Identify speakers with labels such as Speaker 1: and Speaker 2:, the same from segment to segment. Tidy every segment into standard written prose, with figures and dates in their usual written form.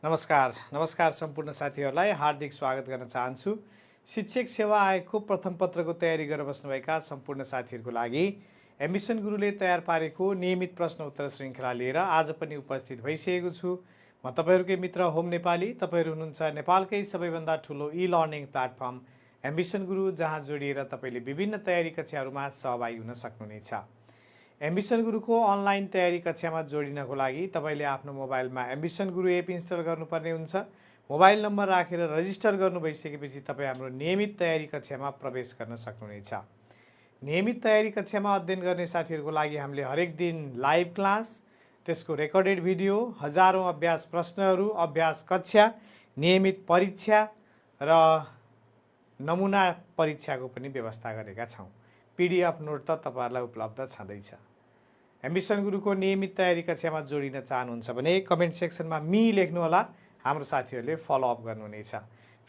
Speaker 1: नमस्कार सम्पूर्ण साथीहरूलाई हार्दिक स्वागत गर्न चाहन्छु। शिक्षक सेवा आयोगको प्रथम पत्रको तयारी गरेर बस्नुभएका सम्पूर्ण साथीहरूको लागि एम्बिसन गुरुले तयार पारेको नियमित प्रश्न उत्तर श्रृङ्खला लिएर आज पनि उपस्थित भइसकेको छु। म तपाईँहरूकै मित्र होम नेपाली। तपाईँहरू हुनुहुन्छ नेपालकै सबैभन्दा ठुलो ई-लर्निङ प्लेटफर्म एम्बिसन गुरु, जहाँ जोडिएर तपाईँले विभिन्न तयारी कक्षाहरूमा सहभागी हुन सक्नुहुनेछ। एम्बिसन गुरुको अनलाइन तयारी कक्षामा जोडिनको लागि तपाईँले आफ्नो मोबाइलमा एम्बिसन गुरु एप इन्स्टल गर्नुपर्ने हुन्छ। मोबाइल नम्बर राखेर रजिस्टर गर्नु भइसकेपछि तपाईँ हाम्रो नियमित तयारी कक्षामा प्रवेश गर्न सक्नुहुनेछ। नियमित तयारी कक्षामा अध्ययन गर्ने साथीहरूको लागि हामीले हरेक दिन लाइभ क्लास, त्यसको रेकर्डेड भिडियो, हजारौँ अभ्यास प्रश्नहरू, अभ्यास कक्षा, नियमित परीक्षा र नमुना परीक्षाको पनि व्यवस्था गरेका छौँ। पीडीएफ नोट त तपाईँहरूलाई उपलब्ध छँदैछ। एम्बिसन गुरुको नियमित तयारी कक्षामा जोडिन चाहनुहुन्छ भने कमेन्ट सेक्सनमा मी लेख्नुहोला। हाम्रो साथीहरूले फलोअप गर्नुहुनेछ।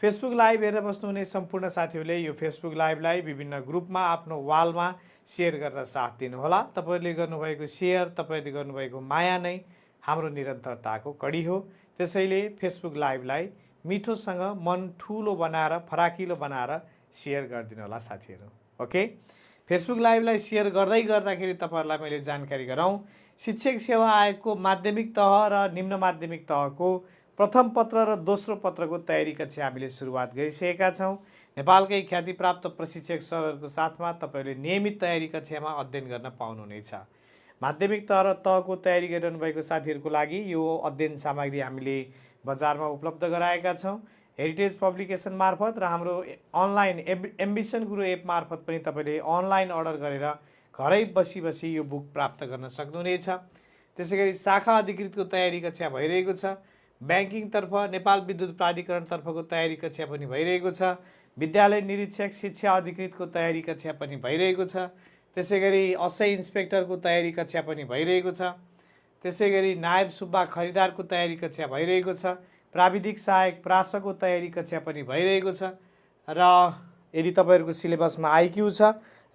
Speaker 1: फेसबुक लाइभ हेरेर बस्नुहुने सम्पूर्ण साथीहरूले यो फेसबुक लाइभलाई विभिन्न ग्रुपमा, आफ्नो वालमा सेयर गरेर साथ दिनुहोला। तपाईँहरूले गर्नुभएको सेयर, तपाईँहरूले गर्नुभएको माया नै हाम्रो निरन्तरताको कडी हो। त्यसैले फेसबुक लाइभलाई मिठोसँग मन ठुलो बनाएर, फराकिलो बनाएर सेयर गरिदिनु होला साथीहरू। ओके, फेसबुक लाइभलाई सेयर गर्दै गर्दाखेरि तपाईँहरूलाई मैले जानकारी गराउँ। शिक्षक सेवा आयोगको माध्यमिक तह र निम्न माध्यमिक तहको प्रथम पत्र र दोस्रो पत्रको तयारी कक्षा हामीले सुरुवात गरिसकेका छौँ। नेपालकै ख्यातिप्राप्त प्रशिक्षक सरहरूको साथमा तपाईँहरूले नियमित तयारी कक्षामा अध्ययन गर्न पाउनुहुनेछ। माध्यमिक तह र तहको तयारी गरिरहनु भएको साथीहरूको लागि यो अध्ययन सामग्री हामीले बजारमा उपलब्ध गराएका छौँ। हेरिटेज पब्लिकेसन मार्फत र हाम्रो अनलाइन एम्बिसन गुरु एप मार्फत पनि तपाईँले अनलाइन अर्डर गरेर घरै बसी यो बुक प्राप्त गर्न सक्नुहुनेछ। त्यसै गरी शाखा अधिकृतको तयारी कक्षा भइरहेको छ। ब्याङ्किङतर्फ नेपाल विद्युत प्राधिकरणतर्फको तयारी कक्षा पनि भइरहेको छ। विद्यालय निरीक्षक शिक्षा अधिकृतको तयारी कक्षा पनि भइरहेको छ। त्यसै गरी असै इन्सपेक्टरको तयारी कक्षा पनि भइरहेको छ। त्यसै गरी नायब सुब्बा खरिदारको तयारी कक्षा भइरहेको छ। प्राविधिक सहायक प्रासको तयारी कक्षा पनि भइरहेको छ। र यदि तपाईँहरूको सिलेबसमा आइक्यू छ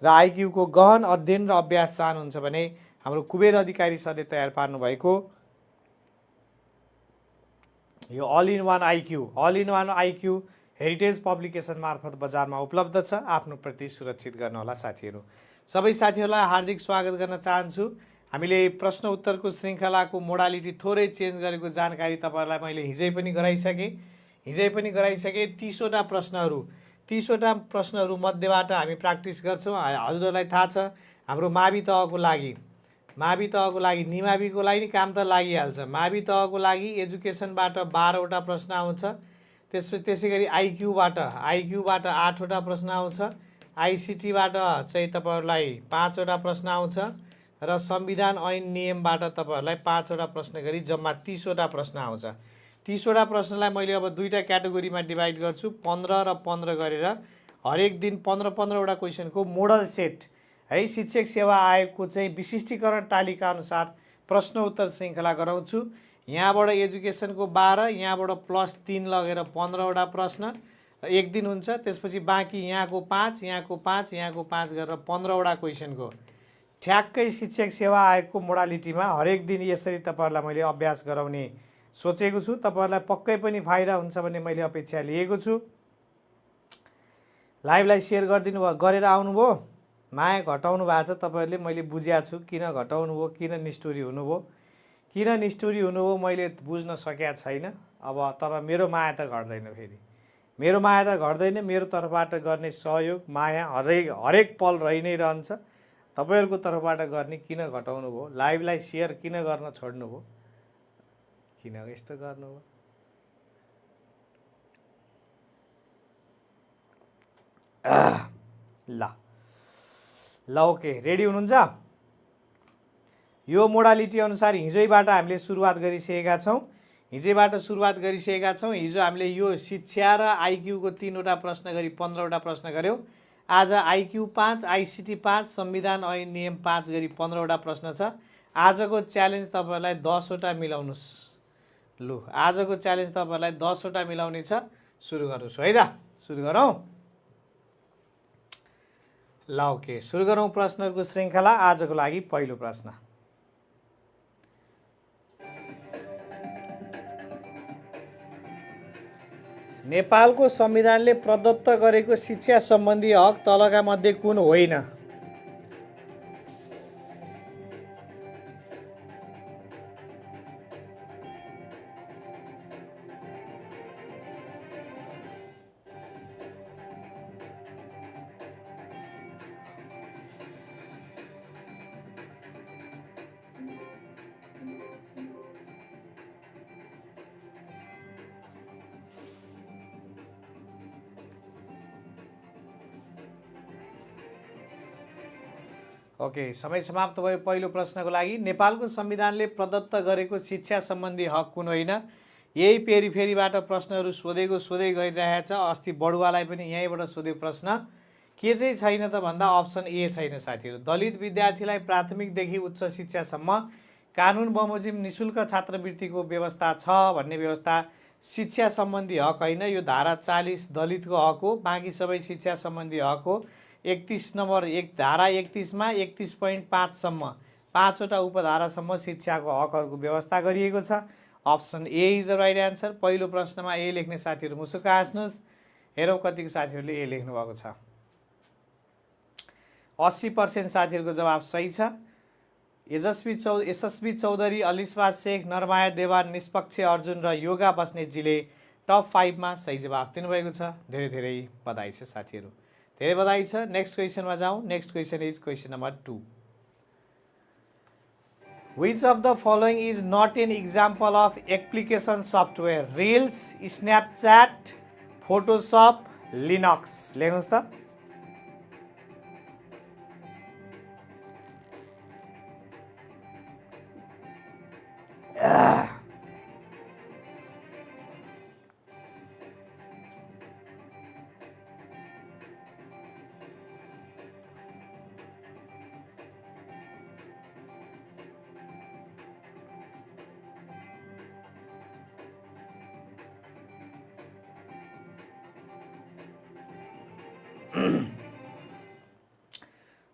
Speaker 1: र आइक्यूको गहन अध्ययन र अभ्यास चाहनुहुन्छ भने हाम्रो कुबेर अधिकारी सरले तयार पार्नुभएको यो all in one IQ heritage publication मार्फत बजारमा उपलब्ध छ। आफ्नो प्रति सुरक्षित गर्नुहोला साथीहरू। सबै साथीहरूलाई हार्दिक स्वागत गर्न चाहन्छु। हामीले प्रश्न उत्तरको श्रृङ्खलाको मोडालिटी थोरै चेन्ज गरेको जानकारी तपाईँहरूलाई मैले हिजै पनि गराइसकेँ। 30वटा प्रश्नहरू मध्येबाट हामी प्र्याक्टिस गर्छौँ। हजुरहरूलाई थाहा छ हाम्रो मावि तहको लागि निमाविको लागि नि काम त लागिहाल्छ। मावि तहको लागि एजुकेसनबाट 12वटा प्रश्न आउँछ। त्यसै गरी आइक्यूबाट 8वटा प्रश्न आउँछ। आइसिटीबाट चाहिँ तपाईँहरूलाई 5वटा प्रश्न आउँछ र संविधान ऐन नियमबाट तपाईँहरूलाई 5वटा प्रश्न गरी जम्मा 30वटा प्रश्न आउँछ। 30वटा प्रश्नलाई मैले अब दुईवटा क्याटेगोरीमा डिभाइड गर्छु, 15 र 15 गरेर हरेक दिन 15-15वटा क्वेसनको मोडल सेट है शिक्षक सेवा आयोगको चाहिँ विशिष्टीकरण तालिका अनुसार प्रश्न उत्तर श्रृङ्खला गराउँछु। यहाँबाट एजुकेसनको 12, यहाँबाट +3 लगेर 15वटा प्रश्न एक दिन हुन्छ। त्यसपछि बाँकी यहाँको 5, यहाँको 5, यहाँको 5 गरेर 15वटा क्वेसनको ठ्याक्कै शिक्षक सेवा आयोगको मोडालिटीमा हरेक दिन यसरी तपाईँहरूलाई मैले अभ्यास गराउने सोचेको छु। तपाईँहरूलाई पक्कै पनि फाइदा हुन्छ भन्ने मैले अपेक्षा लिएको छु। लाइभलाई सेयर गरेर आउनुभयो। माया घटाउनु भएको छ तपाईँहरूले, मैले बुझेको छु किन घटाउनु भयो, किन निष्ठुरी हुनुभयो मैले बुझ्न सकेको छैन। अब तर मेरो माया त घट्दैन। फेरि मेरो माया त घट्दैन। मेरो तर्फबाट गर्ने सहयोग माया हरेक पल रहि नै रहन्छ। तपाईँहरूको तर्फबाट गर्ने किन घटाउनु भयो, लाइभलाई सेयर किन गर्न छोड्नु भयो, किन यस्तो गर्नुभयो। ल ओके, रेडी हुनुहुन्छ? यो मोडालिटी अनुसार हिजोबाट हामीले सुरुवात गरिसकेका छौँ। हिजो हामीले यो शिक्षा र आइक्यूको 3वटा प्रश्न गरी 15वटा प्रश्न गऱ्यौँ। आज आइक्यू 5, आइसिटी 5, संविधान ऐन नियम 5 गरी 15वटा प्रश्न छ। आजको च्यालेन्ज तपाईँहरूलाई 10वटा मिलाउनुहोस्। लु, आजको च्यालेन्ज तपाईँहरूलाई 10वटा मिलाउने छ। सुरु गर्नुहोस् है त, सुरु गरौँ। ल ओके, सुरु गरौँ प्रश्नहरूको श्रृङ्खला। आजको लागि पहिलो प्रश्न, नेपालको संविधानले प्रदत्त गरेको शिक्षा सम्बन्धी हक तलका मध्ये कुन होइन? ओके, समय समाप्त भयो पहिलो प्रश्नको लागि। नेपालको संविधानले प्रदत्त गरेको शिक्षा सम्बन्धी हक कुन होइन? यही फेरिबाट प्रश्नहरू सोधै गइरहेछ। अस्ति बढुवालाई पनि यहीँबाट सोध्यो प्रश्न। के चाहिँ छैन त भन्दा अप्सन ए छैन साथीहरू। दलित विद्यार्थीलाई प्राथमिकदेखि उच्च शिक्षासम्म कानुन बमोजिम निशुल्क छात्रवृत्तिको व्यवस्था छ भन्ने व्यवस्था शिक्षा सम्बन्धी हक होइन। यो धारा 40 दलितको हक हो, बाँकी सबै शिक्षा सम्बन्धी हक हो। 31 नम्बर धारा 31 मा 31.5 सम्म 5वटा उपधारासम्म शिक्षाको हकहरूको व्यवस्था गरिएको छ। Option A is the right answer. पहिलो प्रश्नमा ए लेख्ने साथीहरू मुसुक्क हाँस्नुहोस्। हेरौँ कतिको साथीहरूले ए लेख्नु भएको छ। 80% साथीहरूको जवाब सही छ। यशस्वी चौधरी, अलिस्वा शेख, नरमाया देवान, निष्पक्ष अर्जुन र योगा बस्नेतजीले टप 5 मा सही जवाब दिनुभएको छ। धेरै धेरै बधाई छ साथीहरू, धेरै बधाई छ। नेक्स्ट क्वेसनमा जाउँ। Next question is question number 2। Which of the following is not an example of application software? Reels, Snapchat, Photoshop, Linux. लेख्नुहोस् त।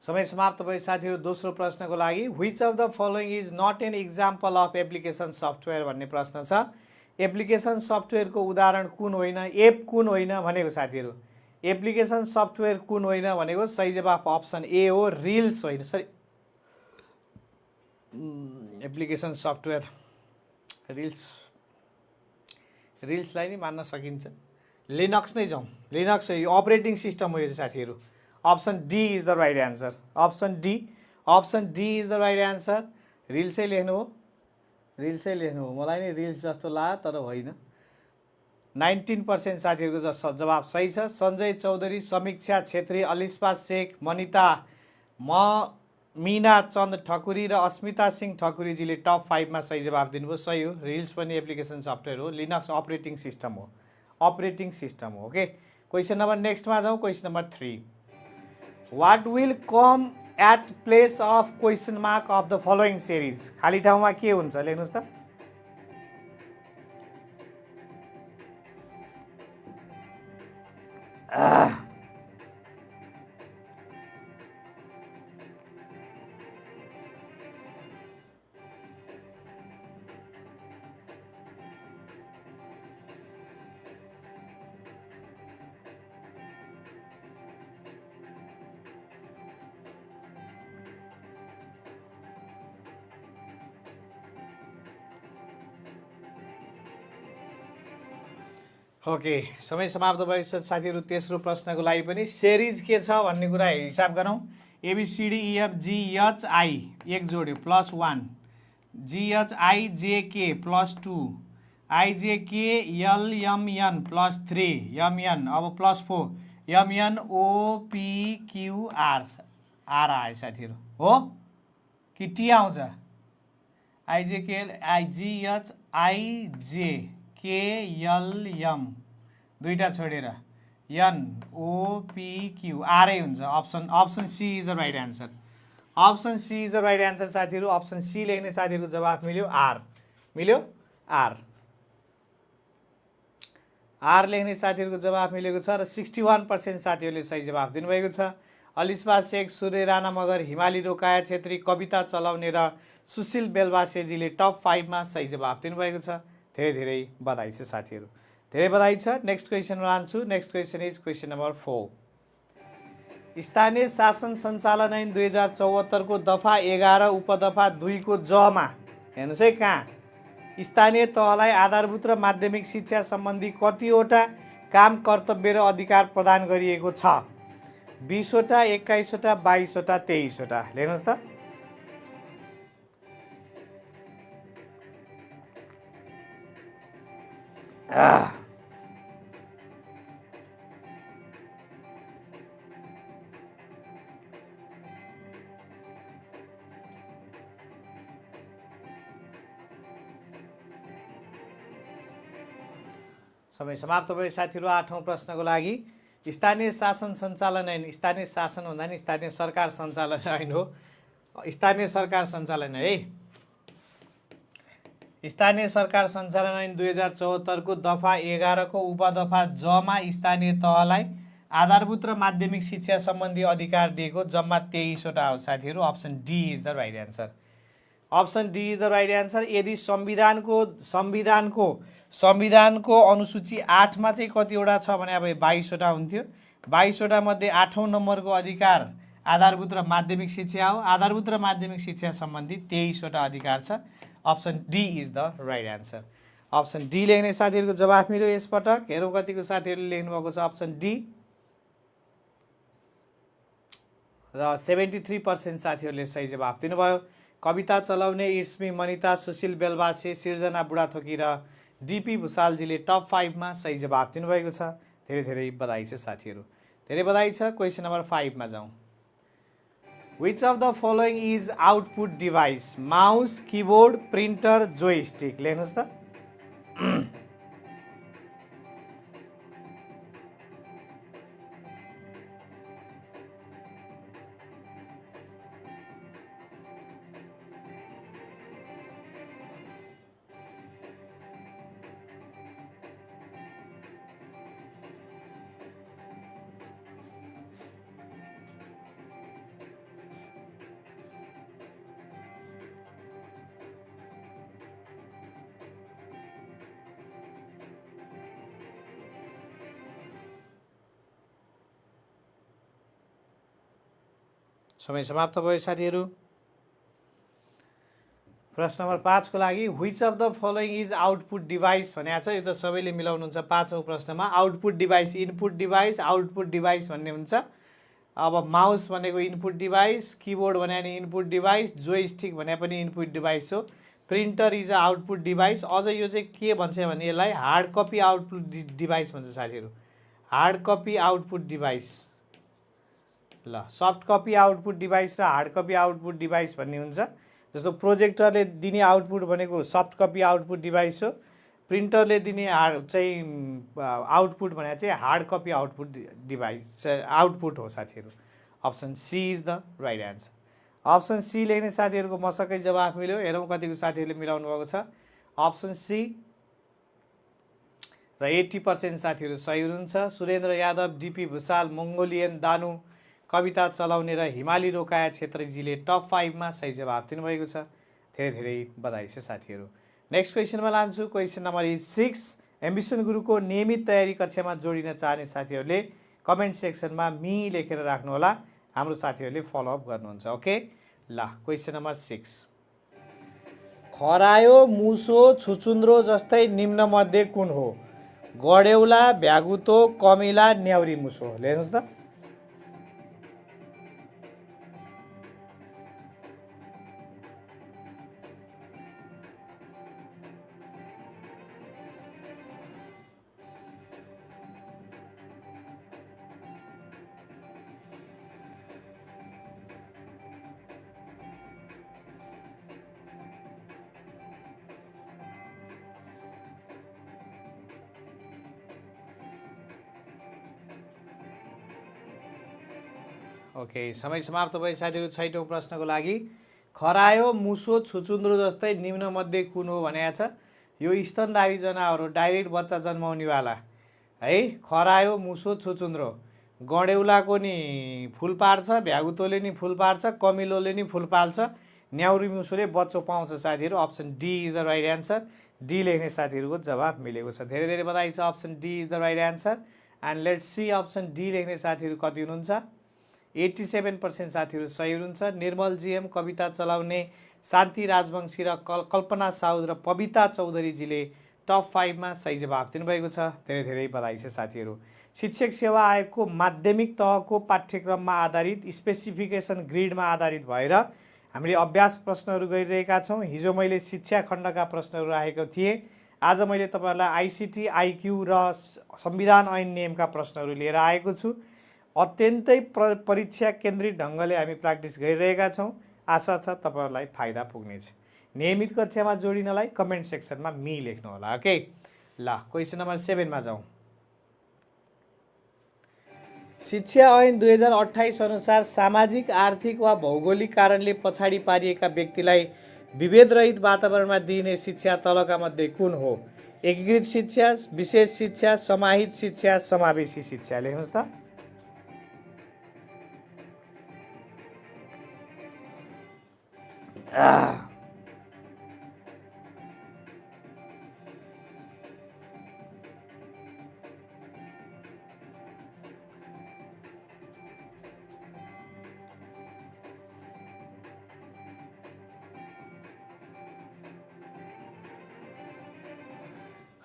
Speaker 1: समय समाप्त भयो साथीहरू। दोस्रो प्रश्नको लागि which of the following is not an example of application software भन्ने प्रश्न छ। एप्लिकेसन सफ्टवेयरको उदाहरण कुन होइन? एप कुन होइन भनेको साथीहरू? एप्लिकेसन सफ्टवेयर कुन होइन भनेको सही जवाफ अप्सन ए हो, रिल्स होइन। सरी, एप्लिकेसन सफ्टवेयर रिल्सलाई नै मान्न सकिन्छ। लिनक्स नै जाउँ। लिनक्स अपरेटिङ सिस्टम हो यो साथीहरू। Option D is the right answer. Option D is the right answer. रिल्सै लेख्नु हो, रिल्सै लेख्नु हो। मलाई नै रिल्स जस्तो लाग्यो तर होइन। 19% साथीहरूको जवाब सही छ। सञ्जय चौधरी, समीक्षा छेत्री, अलिस्वा शेख, मीना चन्द ठकुरी र अस्मिता सिंह ठकुरीजीले टप 5 मा सही जवाब दिनुभयो। सही हो, रिल्स पनि एप्लिकेसन सफ्टवेयर हो। लिनक्स अपरेटिङ सिस्टम हो, अपरेटिङ सिस्टम हो। ओके, क्वेसन नम्बर नेक्स्टमा जाउँ। Question number 3। What will come at place of question mark of the following series? खाली ठाउँमा के हुन्छ लेख्नुहोस् त। ओके, समय समाप्त भइसक्यो साथीहरू। तेस्रो प्रश्नको लागि पनि सेरिज के छ भन्ने कुरा हिसाब गरौँ। ABCDEFGHI एक जोड्यो +1, GHIJK +2, IJKLMN +3, MN अब +4, MNOPQR आर आयो साथीहरू हो कि टी आउँछ? IJKLM दुईटा छोडेर NOPQ आरै हुन्छ। Option C is the right answer. Option C is the right answer साथीहरू। अप्सन सी लेख्ने साथीहरूको जवाफ मिल्यो आर। मिल्यो आर। आर लेख्ने साथीहरूको जवाफ मिलेको छ र 61% साथीहरूले सही जवाफ दिनुभएको छ। अलिस्वा शेख, सूर्य राणा मगर, हिमाली रोकाया छेत्री, कविता चलाउने र सुशील बेलवासेजीले टप 5 मा सही जवाफ दिनुभएको छ। धेरै धेरै बधाई छ साथीहरू। धेरै बधाई छ। नेक्स्ट क्वेसनमा लान्छु। Next question is question number 4। स्थानीय शासन सञ्चालन ऐन 2074 को दफा 11 उपदफा 2 को जमा हेर्नुहोस् है कहाँ स्थानीय तहलाई आधारभूत र माध्यमिक शिक्षा सम्बन्धी कतिवटा काम कर्तव्य र अधिकार प्रदान गरिएको छ? 20 वटा, 21 वटा, 22 वटा, 23 वटा। हेर्नुहोस् त समय समाप्त भयो साथीहरू। 8औं प्रश्नको लागि स्थानीय शासन सञ्चालन ऐन, स्थानीय शासन भन्दा नि स्थानीय सरकार सञ्चालन ऐन हो। स्थानीय सरकार सञ्चालन है। स्थानीय सरकार सञ्चालन ऐन 2074 को दफा 11 को उपदफा जमा स्थानीय तहलाई आधारभूत र माध्यमिक शिक्षा सम्बन्धी अधिकार दिएको जम्मा 23 वटा हो साथीहरू। Option D is the right answer. Option D is the right answer. यदि संविधानको अनुसूची 8 मा चाहिँ कतिवटा छ भने अब 22 वटा हुन्थ्यो। 22 वटा मध्ये 8औं नम्बरको अधिकार आधारभूत र माध्यमिक शिक्षा हो। आधारभूत र माध्यमिक शिक्षा सम्बन्धी 23 वटा अधिकार छ। Option D is the right answer. Option D लेख्ने साथीहरूको जवाफ मिल्यो यसपटक। हेरौँ कतिको साथीहरूले लेख्नु भएको छ अप्सन डी र 73% साथीहरूले सही जवाफ दिनुभयो। कविता चलाउने, इस्मी मनिता, सुशील बेलबासे, सिर्जना बुढाथोकी र डीपी भुषालजीले टप 5 मा सही जवाफ दिनुभएको छ। धेरै धेरै बधाई छ साथीहरू। धेरै बधाई छ। क्वेसन नम्बर 5 मा जाउँ। Which of the following is output device? Mouse, keyboard, printer, joystick. लेख्नुहोस् त। समय समाप्त भयो साथीहरू। प्रश्न नम्बर 5 को लागि which of the following is output device भनेको छ। यो त सबैले मिलाउनुहुन्छ 5औं प्रश्नमा। Output device, input device, output device भन्ने हुन्छ। अब माउस भनेको इनपुट डिभाइस, कीबोर्ड भने नि इनपुट डिभाइस, जोयस्टिक भने पनि इनपुट डिभाइस हो। Printer is a output device. अझ यो चाहिँ के भन्छ भने यसलाई हार्ड कपी आउटपुट डिभाइस भन्छ साथीहरू। Hard copy output device. ल सफ्ट कपी आउटपुट डिभाइस र हार्ड कपी आउटपुट डिभाइस भन्ने हुन्छ। जस्तो प्रोजेक्टरले दिने आउटपुट भनेको सफ्ट कपी आउटपुट डिभाइस हो। प्रिन्टरले दिने आउटपुट भने चाहिँ hard copy output device output हो साथीहरू। Option C is the right answer. Option C लेख्ने साथीहरूको मसक्कै जवाफ मिल्यो। हेरौँ कतिको साथीहरूले मिलाउनु भएको छ। अप्सन सी र 80% साथीहरू सही हुनुहुन्छ। सुरेन्द्र यादव, डीपी भुषाल, मङ्गोलियन दानु, कविता चलाउने र हिमाली रोकाया छेत्रीजीले टप 5 मा सही जवाफ दिनुभएको छ। धेरै धेरै बधाई छ साथीहरू। नेक्स्ट क्वेसनमा लान्छु। Question number 6। एम्बिसन गुरुको नियमित तयारी कक्षामा जोडिन चाहने साथीहरूले कमेन्ट सेक्सनमा मी लेखेर राख्नुहोला। हाम्रो साथीहरूले फलोअप गर्नुहुन्छ। ओके ल क्वेसन नम्बर 6। खरायो, मुसो, छुचुन्द्रो जस्तै निम्न मध्ये कुन हो? गडेउला, भ्यागुतो, कमिला, न्याउरी मुसो। हेर्नुहोस् त। ओके समय समाप्त भयो साथीहरू। 6औं प्रश्नको लागि खरायो, मुसो, छुचुन्द्रो जस्तै निम्न मध्ये कुन हो भनेको छ। यो स्तनधारी जनावर हो, डाइरेक्ट बच्चा जन्माउनेवाला है। खरायो, मुसो, छुचुन्द्रो। गडेउलाको नि फुल पार्छ, भ्यागुतोले नि फुल पार्छ, कमिलोले नि फुल पाल्छ, न्याउरी मुसोले बच्चो पाउँछ साथीहरू। Option D is the right answer. D लेख्ने साथीहरूको जवाब मिलेको छ। धेरै धेरै बधाई छ। Option D is the right answer. And let's see option D लेख्ने साथीहरू कति हुनुहुन्छ। 87% साथीहरू सही हुनुहुन्छ। निर्मल जीएम, कविता चलाउने, शान्ति राजवंशी र कल्पना साउद र पविता चौधरीजीले टप 5 मा सही जवाब दिनुभएको छ। धेरै धेरै बधाई छ साथीहरू। शिक्षक सेवा आयोगको माध्यमिक तहको पाठ्यक्रममा आधारित स्पेसिफिकेसन ग्रिडमा आधारित भएर हामीले अभ्यास प्रश्नहरू गरिरहेका छौँ। हिजो मैले शिक्षा खण्डका प्रश्नहरू राखेको थिएँ। आज मैले तपाईँहरूलाई आइसिटी, आइक्यू र संविधान ऐन नियमका प्रश्नहरू लिएर आएको छु। अत्यन्तै परीक्षा केन्द्रित ढङ्गले हामी प्र्याक्टिस गरिरहेका छौँ। आशा छ तपाईँहरूलाई फाइदा पुग्नेछ। नियमित कक्षामा जोडिनलाई कमेन्ट सेक्सनमा मी लेख्नु होला। ओके, ल क्वेसन नम्बर 7 मा जाउँ। शिक्षा ऐन 2028 अनुसार सामाजिक, आर्थिक वा भौगोलिक कारणले पछाडि पारिएका व्यक्तिलाई विभेदरहित वातावरणमा दिइने शिक्षा तलका मध्ये कुन हो। एकीकृत शिक्षा, विशेष शिक्षा, समाहित शिक्षा, समावेशी शिक्षा। लेख्नुहोस् त।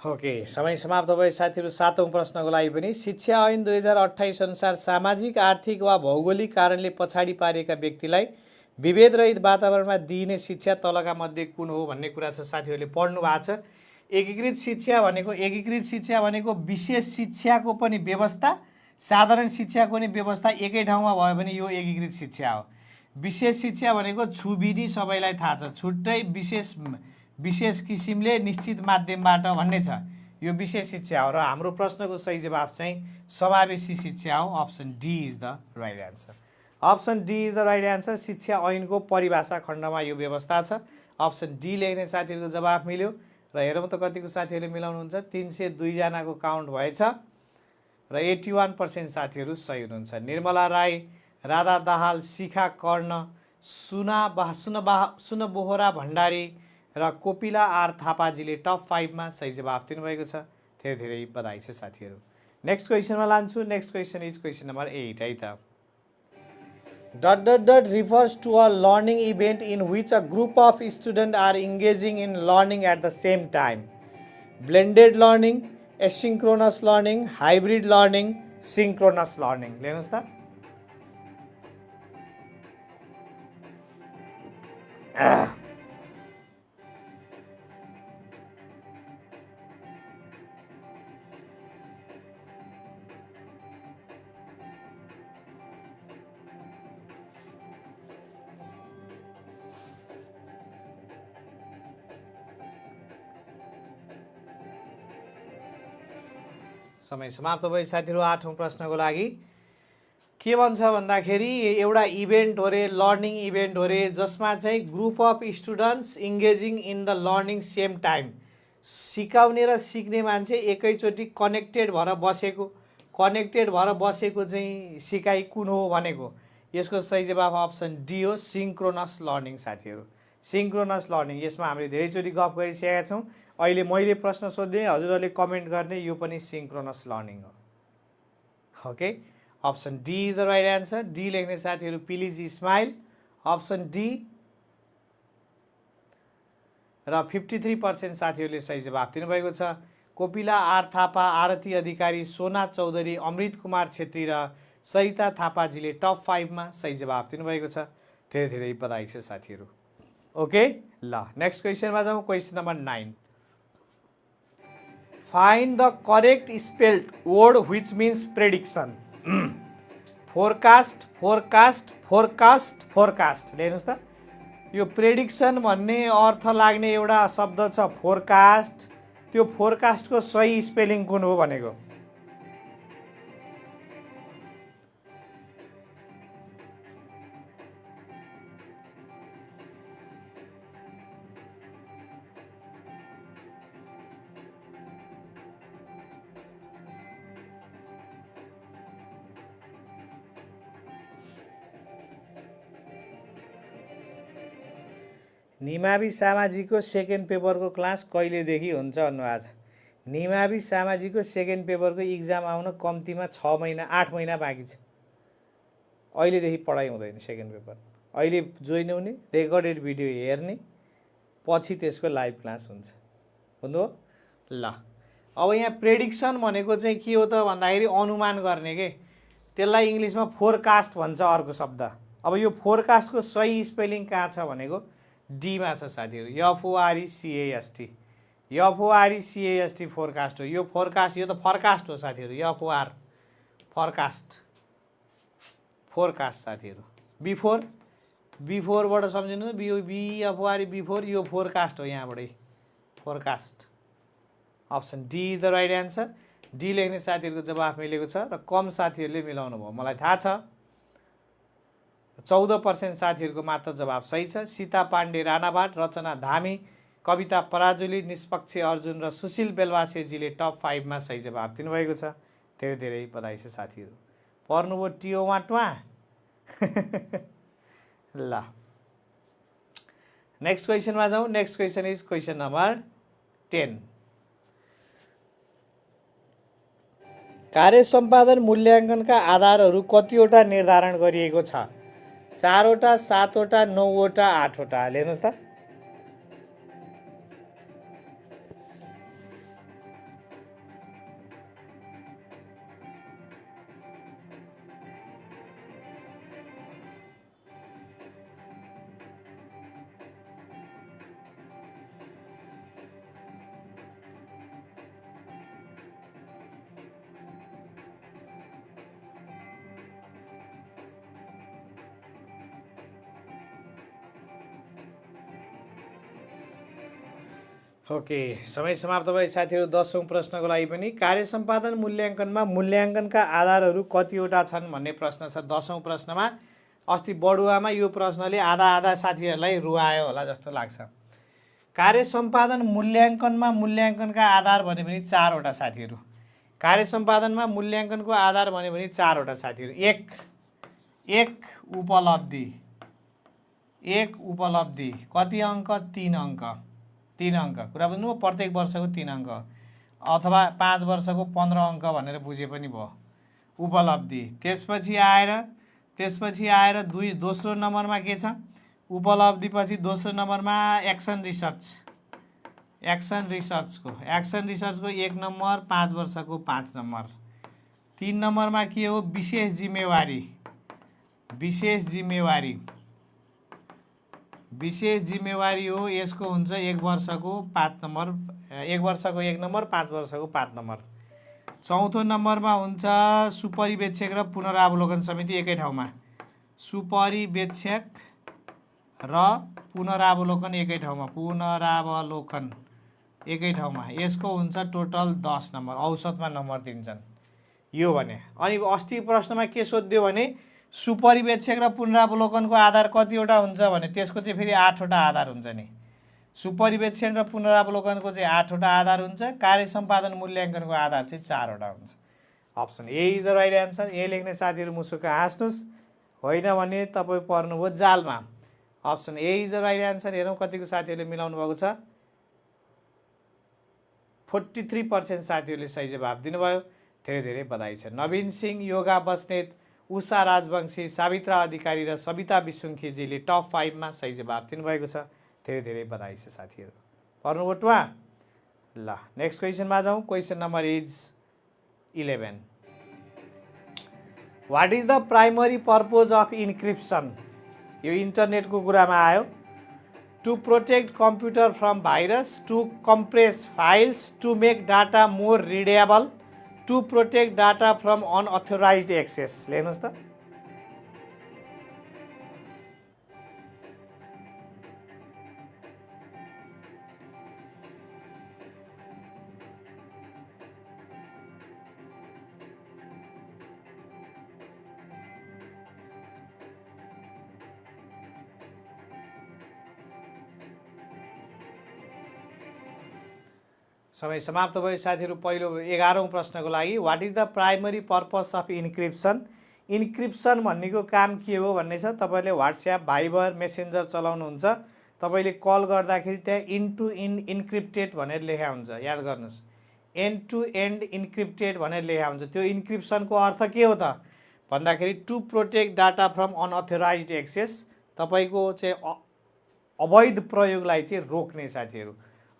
Speaker 1: ओके, समय समाप्त भयो साथीहरू। 7औं प्रश्नको लागि पनि शिक्षा ऐन 2028 अनुसार सामाजिक, आर्थिक वा भौगोलिक कारणले पछाडि पारिएका व्यक्तिलाई विभेदरहित वातावरणमा दिइने शिक्षा तलका मध्ये कुन हो भन्ने कुरा छ। साथीहरूले पढ्नु भएको छ। एकीकृत शिक्षा भनेको विशेष शिक्षाको पनि व्यवस्था, साधारण शिक्षाको पनि व्यवस्था एकै ठाउँमा भयो भने यो एकीकृत शिक्षा हो। विशेष शिक्षा भनेको छुबिनी सबैलाई थाहा छ, छुट्टै विशेष किसिमले निश्चित माध्यमबाट भन्ने छ, यो विशेष शिक्षा हो। र हाम्रो प्रश्नको सही जवाब चाहिँ समावेशी शिक्षा हो। Option D is the right answer. Option D is the right answer. शिक्षा ऐनको परिभाषा खण्डमा यो व्यवस्था छ। अप्सन डी लेख्ने साथीहरूको जवाब मिल्यो। र हेरौँ त कतिको साथीहरूले मिलाउनुहुन्छ। 302 जनाको काउन्ट भएछ र 81% साथीहरू सही हुनुहुन्छ। निर्मला राई, राधा दाहाल, शिखा कर्ण, सुनबोहरा भण्डारी र कोपिला आर थापाजीले टप 5 मा सही जवाब दिनुभएको छ। धेरै धेरै बधाई छ साथीहरू। नेक्स्ट क्वेसनमा लान्छु। Next question is question number 8 है त। ... refers to a learning event in which a group of students are engaging in learning at the same time. Blended learning, asynchronous learning, hybrid learning, synchronous learning. लेख्नुहोस् त। समय समाप्त भयो साथीहरू। 8औं प्रश्नको लागि के भन्छ भन्दाखेरि एउटा इभेन्ट हो रे, लर्निङ इभेन्ट हो रे, जसमा चाहिँ group of students engaging in the learning same time. सिकाउने र सिक्ने मान्छे एकैचोटि कनेक्टेड भएर बसेको चाहिँ सिकाइ कुन हो भनेको। यसको सही जवाब अप्सन डी हो, सिङ्क्रोनस लर्निङ साथीहरू। सिङ्क्रोनस लर्निङ, यसमा हामीले धेरैचोटि गफ गरिसकेका छौँ। अहिले मैले प्रश्न सोध्दै हजुरहरूले कमेन्ट गर्ने, यो पनि सिङ्क्रोनस लर्निङ हो। Okay, option D is the right answer. D लेख्ने साथीहरू प्लिज स्माइल। Option D. र 53% साथीहरूले सही जवाब दिनुभएको छ। कोपिला आर थापा, आरती अधिकारी, सोना चौधरी, अमृत कुमार छेत्री र सरिता थापाजीले टप 5 मा सही जवाब दिनुभएको छ। धेरै धेरै बधाई छ साथीहरू। ओके, ल नेक्स्ट क्वेसनमा जाउँ। Question number 9। Find the correct spelled word which means prediction. Forecast, forecast, forecast, forecast. लेख्नुहोस् त। यो प्रेडिक्सन भन्ने अर्थ लाग्ने एउटा शब्द छ फोरकास्ट। त्यो फोरकास्टको सही स्पेलिङ कुन हो भनेको। निमावि सामाजिकको सेकेन्ड पेपरको क्लास कहिलेदेखि हुन्छ भन्नुभएको छ। निमावि सामाजिकको सेकेन्ड पेपरको इक्जाम आउन कम्तीमा 6 महिना 8 महिना बाँकी छ। अहिलेदेखि पढाइ हुँदैन सेकेन्ड पेपर। अहिले जोइन हुने, रेकर्डेड भिडियो हेर्ने, पछि त्यसको लाइभ क्लास हुन्छ। हुँदो ल। अब यहाँ प्रेडिक्सन भनेको चाहिँ के हो त भन्दाखेरि अनुमान गर्ने के, त्यसलाई इङ्ग्लिसमा फोरकास्ट भन्छ अर्को शब्द। अब यो फोरकास्टको सही स्पेलिङ कहाँ छ भनेको डीमा छ साथीहरू, एफओआरईसीएएसटी, एफओआरईसीएएसटी फोरकास्ट हो। यो फोरकास्ट, यो त फरकास्ट हो साथीहरू, एफओआर फरकास्ट, फोरकास्ट साथीहरू। बिफोर, बिफोरबाट सम्झिनु, बिएफओआरई बिफोर, यो फोरकास्ट हो यहाँबाटै, forecast. Option D the right answer. D लेख्ने साथीहरूको जवाफ मिलेको छ र कम साथीहरूले मिलाउनु भयो, मलाई थाहा छ। 14% साथीहरूको मात्र जवाब सही छ। सीता पाण्डे राणाभाट, रचना धामी, कविता पराजुली, निष्पक्ष अर्जुन र सुशील बेलवासेजीले टप 5 मा सही जवाब दिनुभएको छ। धेरै धेरै बधाई छ साथीहरू। पर्नुभयो टियो वाटवा। ल, नेक्स्ट क्वेसनमा जाउँ। Next question is question number 10। कार्य सम्पादन मूल्याङ्कनका आधारहरू कतिवटा निर्धारण गरिएको छ? 4 वटा, 7 वटा, 9 वटा, 8 वटा? हेर्नुहोस् त। ओके, समय समाप्त भयो साथीहरू। 10औं प्रश्नको लागि पनि कार्य सम्पादन मूल्याङ्कनमा मूल्याङ्कनका आधारहरू कतिवटा छन् भन्ने प्रश्न छ 10औं प्रश्नमा। अस्ति बडुवामा यो प्रश्नले आधा आधा साथीहरूलाई रुवायो होला जस्तो लाग्छ। कार्य सम्पादन मूल्याङ्कनमा मूल्याङ्कनका आधार भन्यो भने 4 वटा साथीहरू। कार्य सम्पादनमा मूल्याङ्कनको आधार भन्यो भने 4 वटा साथीहरू। एक उपलब्धि, एक उपलब्धि कति अङ्क? 3 अङ्क। 3 अङ्क कुरा बुझ्नुभयो? प्रत्येक वर्षको 3 अङ्क अथवा 5 वर्षको 15 अङ्क भनेर बुझे पनि भयो उपलब्धि। त्यसपछि आएर दोस्रो नम्बरमा के छ? उपलब्धि पछि दोस्रो नम्बरमा एक्सन रिसर्च, एक्सन रिसर्चको 1 नम्बर, 5 वर्षको 5 नम्बर। 3 नम्बरमा के हो? विशेष जिम्मेवारी, विशेष जिम्मेवारी, विशेष जिम्मेवारी हो। यसको हुन्छ 1 वर्षको 5 नम्बर, 1 वर्षको 1 नम्बर, 5 वर्षको 5 नम्बर। चौथो नम्बरमा हुन्छ सुपरिवेक्षक र पुनरावलोकन समिति एकै ठाउँमा, सुपरिवेक्षक र पुनरावलोकन एकै ठाउँमा, पुनरावलोकन एकै ठाउँमा। यसको हुन्छ टोटल 10 नम्बर, औसतमा नम्बर दिन्छन् यो भने। अनि अस्ति प्रश्नमा के सोध्यो भने सुपरिवेक्षक र पुनरावलोकनको आधार कतिवटा हुन्छ भने त्यसको चाहिँ फेरि 8 वटा आधार हुन्छ नि। सुपरिवेक्षण र पुनरावलोकनको चाहिँ 8 वटा आधार हुन्छ। कार्य सम्पादन मूल्याङ्कनको आधार चाहिँ 4 वटा हुन्छ। Option A is the right answer. A लेख्ने साथीहरू मुसुक्क हाँस्नुहोस्, होइन भने तपाईँ पर्नुभयो जालमा। Option A is the right answer. हेरौँ कतिको साथीहरूले मिलाउनु भएको छ। 43% साथीहरूले सही जवाब दिनुभयो। धेरै धेरै बधाई छ। नवीन सिंह, योगा बस्नेत, उषा राजवंशी, सावित्रा अधिकारी र सविता विसुङ्खीजीले टप 5 मा सही जवाब दिनुभएको छ। धेरै धेरै बधाई छ साथीहरू। पर्नुभयो टुवा। ल, नेक्स्ट क्वेसनमा जाउँ। Question number is 11। What is the primary purpose of encryption? यो इन्टरनेटको कुरामा आयो। To protect computer from virus, to compress files, to make data more readable, to protect data from unauthorized access. लेख्नुहोस् त। समय समाप्त भयो साथीहरू। पहिलो 11औं प्रश्नको लागि what is the primary purpose of encryption? Encryption भन्नेको काम के हो भन्ने छ। तपाईँले व्हाट्सएप, भाइबर, मेसेन्जर चलाउनुहुन्छ, तपाईँले कल गर्दाखेरि त्यहाँ इन्टु इन्क्रिप्टेड भनेर लेखा हुन्छ, याद गर्नुहोस्। एन्ड टु एन्ड इन्क्रिप्टेड भनेर लेखा हुन्छ। त्यो इन्क्रिप्सनको अर्थ के हो त भन्दाखेरि to protect data from unauthorized access, तपाईँको चाहिँ अवैध प्रयोगलाई चाहिँ रोक्ने साथीहरू।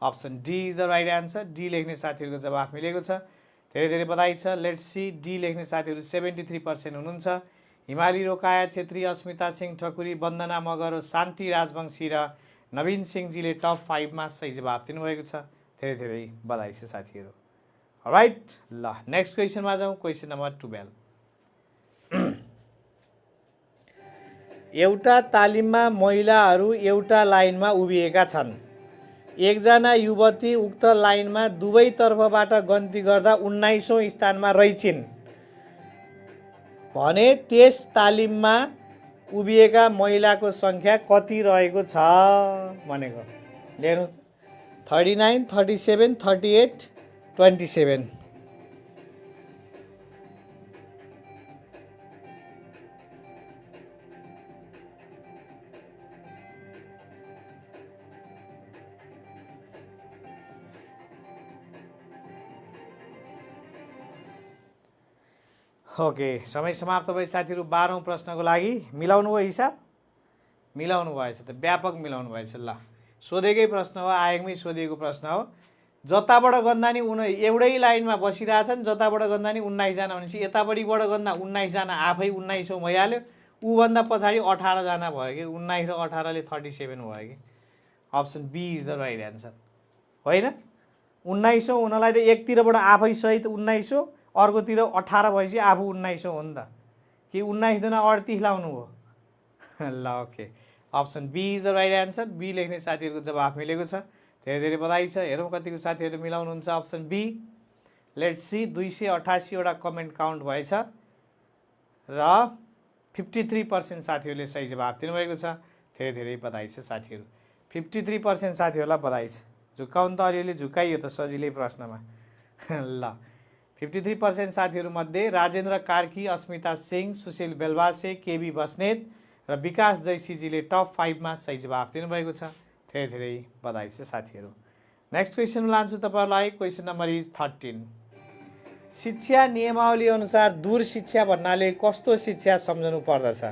Speaker 1: Option D is the right answer. D लेख्ने साथीहरूको जवाफ मिलेको छ, धेरै धेरै बधाई छ। लेट्स सी, डी लेख्ने साथीहरू 73% हुनुहुन्छ। हिमाली रोकाया छेत्री, अस्मिता सिंह ठकुरी, वन्दना मगर, शान्ति राजवंशी र नवीन सिंहजीले टप 5 मा सही जवाफ दिनुभएको छ, धेरै धेरै बधाई छ साथीहरू। राइट, ल नेक्स्ट क्वेसनमा जाउँ। Question number 12। एउटा तालिममा महिलाहरू एउटा लाइनमा उभिएका छन्। एकजना युवती उक्त लाइनमा दुवैतर्फबाट गन्ती गर्दा 19औं स्थानमा रहेछिन् भने त्यस तालिममा उभिएका महिलाको सङ्ख्या कति रहेको छ भनेको। लेख्नुहोस् 39, 37, 38, 27। ओके, समय समाप्त भए साथीहरू। 12औं प्रश्नको लागि मिलाउनु भयो हिसाब? मिलाउनु भएछ त, व्यापक मिलाउनु भएछ। ल सोधेकै प्रश्न हो, आयोगमै सोधिएको प्रश्न हो। जताबाट गन्दा नि एउटै लाइनमा बसिरहेछन्, जताबाट गन्दा नि 19 जना भनेपछि यतापट्टिबाट गन्दा 19 जना आफै 19औं भइहाल्यो, ऊभन्दा पछाडि 18 जना भयो कि 19 र 18 ले 37 भयो कि। Option B is the right answer, होइन? 19औं हुनलाई त एकतिरबाट आफै सहित 19औं, अर्कोतिर 18 भएपछि आफू 19औं हो नि त, कि 19 दुना 38 लाउनु हो। ल okay, option B is the right answer. B लेख्ने साथीहरूको जवाफ मिलेको छ, धेरै धेरै बधाई छ। हेरौँ कतिको साथीहरूले मिलाउनुहुन्छ अप्सन बी। लेट्स सी, 288 वटा कमेन्ट काउन्ट भएछ र 53% साथीहरूले सही जवाफ दिनुभएको छ, धेरै धेरै बधाई छ साथीहरू। 53% साथीहरूलाई बधाई छ। झुक्काउनु त अलिअलि झुक्काइयो त सजिलै प्रश्नमा। ल 53% साथीहरूमध्ये राजेन्द्र कार्की, अस्मिता सिंह, सुशील बेलवासे, केबी बस्नेत र विकास जैसीजीले टप 5 मा सही जवाफ दिनुभएको छ, धेरै धेरै बधाई छ साथीहरू। नेक्स्ट क्वेसन लान्छु तपाईँहरूलाई। Question number is 13। शिक्षा नियमावली अनुसार दूर शिक्षा भन्नाले कस्तो शिक्षा सम्झनु पर्दछ?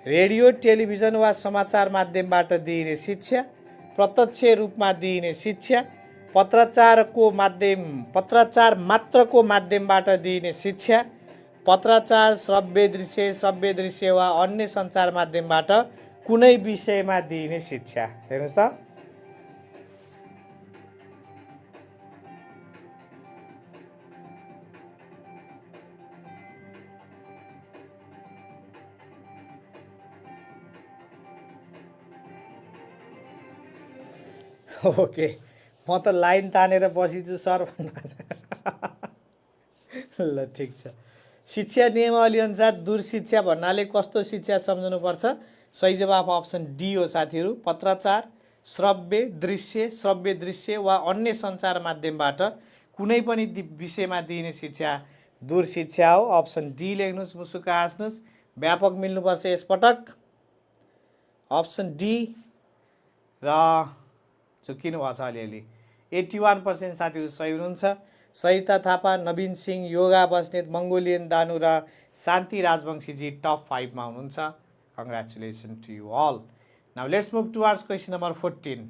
Speaker 1: रेडियो, टेलिभिजन वा समाचार माध्यमबाट दिइने शिक्षा, प्रत्यक्ष रूपमा दिइने शिक्षा, पत्राचार मात्रको माध्यमबाट दिइने शिक्षा, पत्राचार, श्रव्य दृश्य वा अन्य सञ्चार माध्यमबाट कुनै विषयमा दिइने शिक्षा। हेर्नुहोस् त, ओके, म त लाइन तानेर बसिछु सर भन्नु। ल ठिक छ। शिक्षा नियमावली अनुसार दूर शिक्षा भन्नाले कस्तो शिक्षा सम्झनुपर्छ? सही जवाफ अप्सन डी हो साथीहरू। पत्राचार, श्रव्य दृश्य वा अन्य सञ्चार माध्यमबाट कुनै पनि विषयमा दिइने शिक्षा दूर शिक्षा हो। अप्सन डी लेख्नुहोस्, मुसुक्क हाँस्नुहोस्, व्यापक मिल्नुपर्छ यसपटक। अप्सन डी र झुक्किनु भएको छ अलिअलि। 81% साथीहरू सही हुनुहुन्छ। सरिता थापा, नवीन सिंह, योगा बस्नेत, मङ्गोलियन दानु र शान्ति राजवंशीजी टप 5 मा हुनुहुन्छ। Congratulations to you all. Now let's move towards question number 14।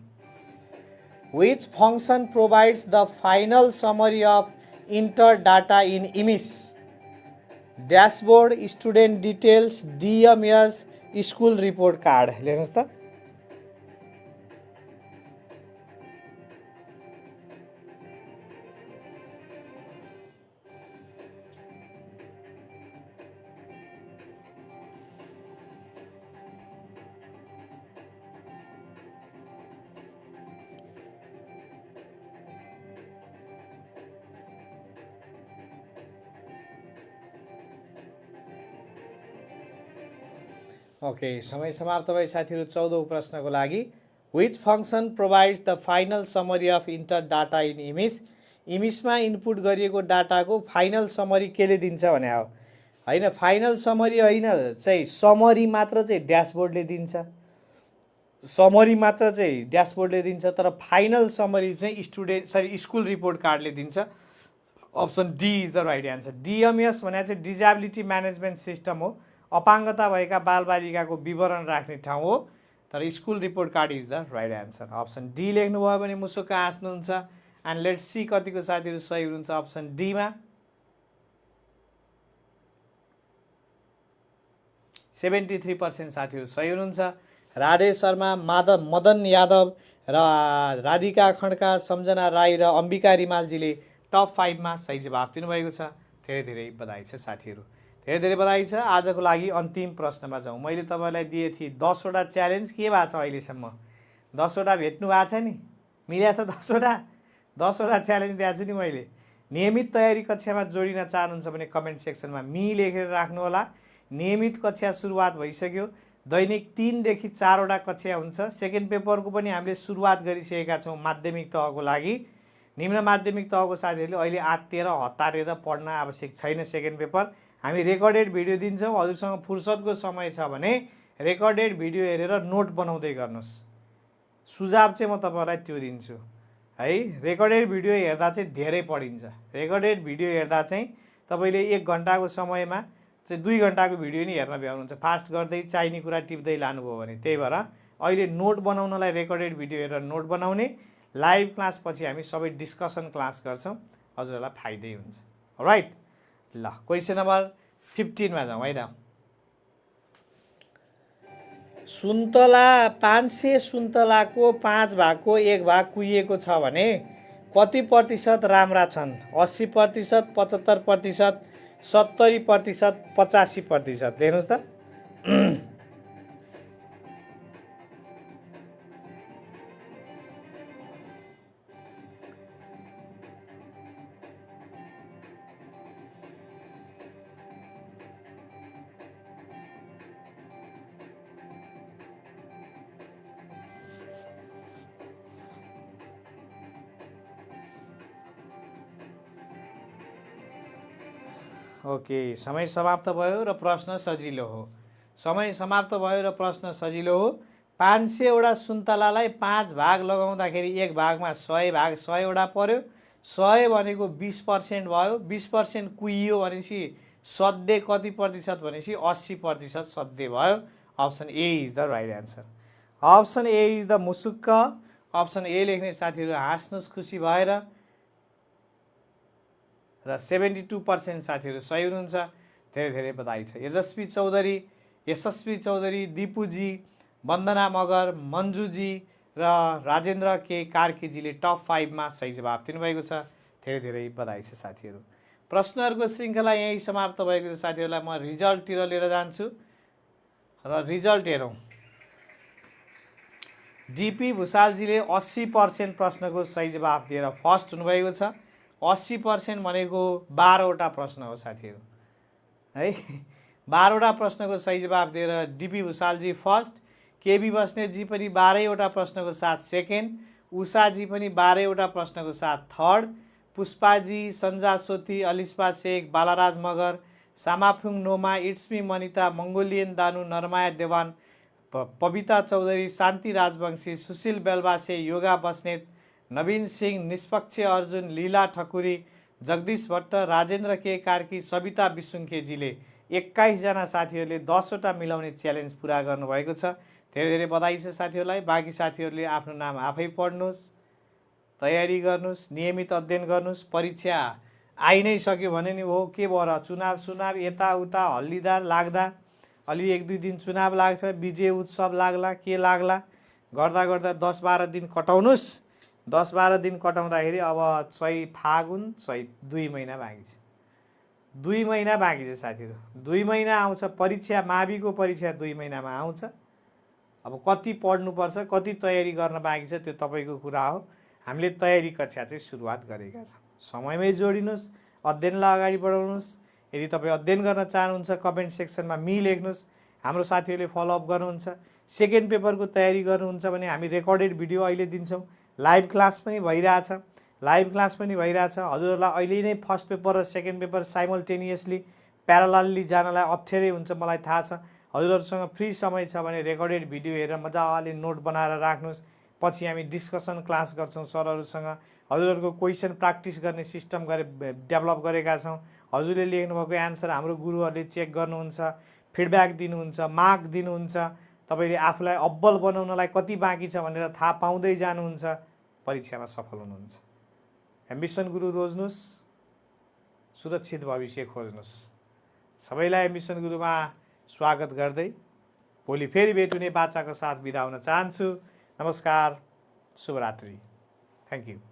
Speaker 1: Which function provides the final summary of inter data in IMIS? Dashboard, student details, DMS, school report card. लेख्नुहोस् त। ओके, समय समाप्त भए साथीहरू। 14औं प्रश्नको लागि which function provides the final summary of enter data in EMIS? इमिसमा इनपुट गरिएको डाटाको फाइनल समरी केले दिन्छ भने हो, होइन? फाइनल समरी होइन, चाहिँ समरी मात्र चाहिँ ड्यासबोर्डले दिन्छ। समरी मात्र चाहिँ ड्यासबोर्डले दिन्छ, तर फाइनल समरी चाहिँ स्कुल रिपोर्ट कार्डले दिन्छ। Option D is the right answer. DMS भने चाहिँ डिजेबिलिटी म्यानेजमेन्ट सिस्टम हो, अपाङ्गता भएका बालबालिकाको विवरण राख्ने ठाउँ हो, तर school report card is the right answer. Option D लेख्नुभयो भने मुसुक्क हाँस्नुहुन्छ। एन्ड लेट्स सी कतिको साथीहरू सही हुनुहुन्छ अप्सन डीमा। 73% साथीहरू सही हुनुहुन्छ। राधे शर्मा, मदन यादव र राधिका खड्का, सम्झना राई र अम्बिका रिमालजीले टप 5 मा सही जवाब दिनुभएको छ। धेरै धेरै बधाई छ साथीहरू, धेरै धेरै बधाई छ। आजको लागि अन्तिम प्रश्नमा जाउँ। मैले तपाईँलाई दिए थिएँ 10 वटा च्यालेन्ज, के भएको छ अहिलेसम्म? 10 वटा भेट्नु भएको छ नि? मिलेको छ 10 वटा? 10 वटा च्यालेन्ज दिएको छु नि मैले। नियमित तयारी कक्षामा जोडिन चाहनुहुन्छ भने कमेन्ट सेक्सनमा मी लेखेर राख्नु होला। नियमित कक्षा सुरुवात भइसक्यो। दैनिक 3 देखि 4 वटा कक्षा हुन्छ। सेकेन्ड पेपरको पनि हामीले सुरुवात गरिसकेका छौँ माध्यमिक तहको लागि। निम्न माध्यमिक तहको साथीहरूले अहिले आत्तिएर हतारेर पढ्न आवश्यक छैन सेकेन्ड पेपर। हामी रेकर्डेड भिडियो दिन्छौँ। हजुरसँग फुर्सदको समय छ भने रेकर्डेड भिडियो हेरेर नोट बनाउँदै गर्नुहोस्। सुझाव चाहिँ म तपाईँहरूलाई त्यो दिन्छु है। रेकर्डेड भिडियो हेर्दा चाहिँ धेरै पढिन्छ। रेकर्डेड भिडियो हेर्दा चाहिँ तपाईँले 1 घन्टाको समयमा चाहिँ 2 घन्टाको भिडियो नि हेर्न भ्याउनुहुन्छ, फास्ट गर्दै चाहिने कुरा टिप्दै लानुभयो भने। त्यही भएर अहिले नोट बनाउनलाई रेकर्डेड भिडियो हेरेर नोट बनाउने। लाइभ क्लास पछि हामी सबै डिस्कसन क्लास गर्छौँ, हजुरहरूलाई फाइदै हुन्छ। राइट, ल क्वेसन नम्बर 15 मा जाउँ है त। सुन्तला 500 सुन्तलाको 5 भागको 1 भाग कुहिएको छ भने कति प्रतिशत राम्रा छन्? 80%, 75%, 70%, 85%? हेर्नुहोस् त। ओके, समय समाप्त भयो र प्रश्न सजिलो हो। समय समाप्त भयो र प्रश्न सजिलो हो। 500 वटा सुन्तलालाई 5 भाग लगाउँदाखेरि 1 भागमा 100 भाग 100 वटा पर्यो। 100 भनेको 20% भयो। 20% कुहियो भनेपछि सधैँ कति प्रतिशत भनेपछि 80% सधैँ भयो। Option A is the right answer. Option A is the मुसुक्क। अप्सन ए लेख्ने साथीहरू हाँस्नुहोस् खुसी भएर। र 72% साथीहरू सही हुनुहुन्छ। धेरै धेरै बधाई छ। यशस्वी चौधरी, दिपुजी, वन्दना मगर, मन्जुजी र राजेन्द्र के कार्कीजीले टप 5 मा सही जवाब दिनुभएको छ। धेरै धेरै बधाई छ साथीहरू। प्रश्नहरूको श्रृङ्खला यहीँ समाप्त भएको छ साथीहरूलाई। म रिजल्टतिर लिएर जान्छु र रिजल्ट हेरौँ। डिपी भुषालजीले 80% प्रश्नको सही जवाब दिएर फर्स्ट हुनुभएको छ। 80% भनेको 12 वटा प्रश्न हो साथीहरू है। 12 वटा प्रश्नको सही जवाब दिएर डिपी भुषालजी फर्स्ट। केबी बस्नेतजी पनि 12 वटा प्रश्नको साथ सेकेन्ड। उषाजी पनि 12 वटा प्रश्नको साथ थर्ड। पुष्पाजी, सन्जा सोती, अलिस्पा शेख, बालाराज मगर, सामाफुङ नोमा, इट्समी मनिता, मङ्गोलियन दानु, नरमाया देवान, पविता चौधरी, शान्ति राजवंशी, सुशील बेलबासे, योगा बस्नेत, नवीन सिंह, निष्पक्ष अर्जुन, लीला ठकुरी, जगदीश भट्ट, राजेन्द्र के कार्की, सविता विसुङखेजीले 21 जना साथीहरूले 10 वटा मिलाउने च्यालेन्ज पुरा गर्नुभएको छ। धेरै धेरै बधाई छ साथीहरूलाई। बाँकी साथीहरूले आफ्नो नाम आफै पढ्नुहोस्, तयारी गर्नुहोस्, नियमित अध्ययन गर्नुहोस्। परीक्षा आइ नै सक्यो भने नि हो, के भएर चुनाव यताउता हल्लीदार लाग्दा अलि 1-2 दिन चुनाव लाग्छ, विजय उत्सव लाग्ला, के लाग्ला, गर्दा गर्दा 10-12 दिन कटाउनुहोस्। 10-12 दिन कटाउँदाखेरि अब चैत फागुन चैत 2 महिना बाँकी छ। 2 महिना बाँकी छ साथीहरू। 2 महिना आउँछ परीक्षा, माविको परीक्षा 2 महिनामा आउँछ। अब कति पढ्नुपर्छ, कति तयारी गर्न बाँकी छ त्यो तपाईँको कुरा हो। हामीले तयारी कक्षा चाहिँ सुरुवात गरेका छौँ। समयमै जोडिनुहोस्, अध्ययनलाई अगाडि बढाउनुहोस्। यदि तपाईँ अध्ययन गर्न चाहनुहुन्छ कमेन्ट सेक्सनमा मी लेख्नुहोस्। हाम्रो साथीहरूले फलोअप गर्नुहुन्छ। सेकेन्ड पेपरको तयारी गर्नुहुन्छ भने हामी रेकर्डेड भिडियो अहिले दिन्छौँ। लाइभ क्लास पनि भइरहेछ। हजुरहरूलाई अहिले नै फर्स्ट पेपर र सेकेन्ड पेपर साइमल्टेनियसली प्यारालली जानलाई अप्ठ्यारै हुन्छ मलाई थाहा छ। हजुरहरूसँग फ्री समय छ भने रेकर्डेड भिडियो हेरेर मजाले नोट बनाएर राख्नुहोस्। पछि हामी डिस्कसन क्लास गर्छौँ सरहरूसँग। हजुरहरूको क्वेसन प्र्याक्टिस गर्ने सिस्टम डेभलप गरेका छौँ। हजुरले लेख्नुभएको एन्सर हाम्रो गुरुहरूले चेक गर्नुहुन्छ, फिडब्याक दिनुहुन्छ, मार्क दिनुहुन्छ। तपाईँले आफूलाई अब्बल बनाउनलाई कति बाँकी छ भनेर थाहा पाउँदै जानुहुन्छ, परीक्षामा सफल हुनुहुन्छ। एम्बिसन गुरु रोज्नुहोस्, सुरक्षित भविष्य खोज्नुहोस्। सबैलाई एम्बिसन गुरुमा स्वागत गर्दै भोलि फेरि भेटुने बाचाको साथ बिदा हुन चाहन्छु। नमस्कार, शुभरात्रि। Thank you.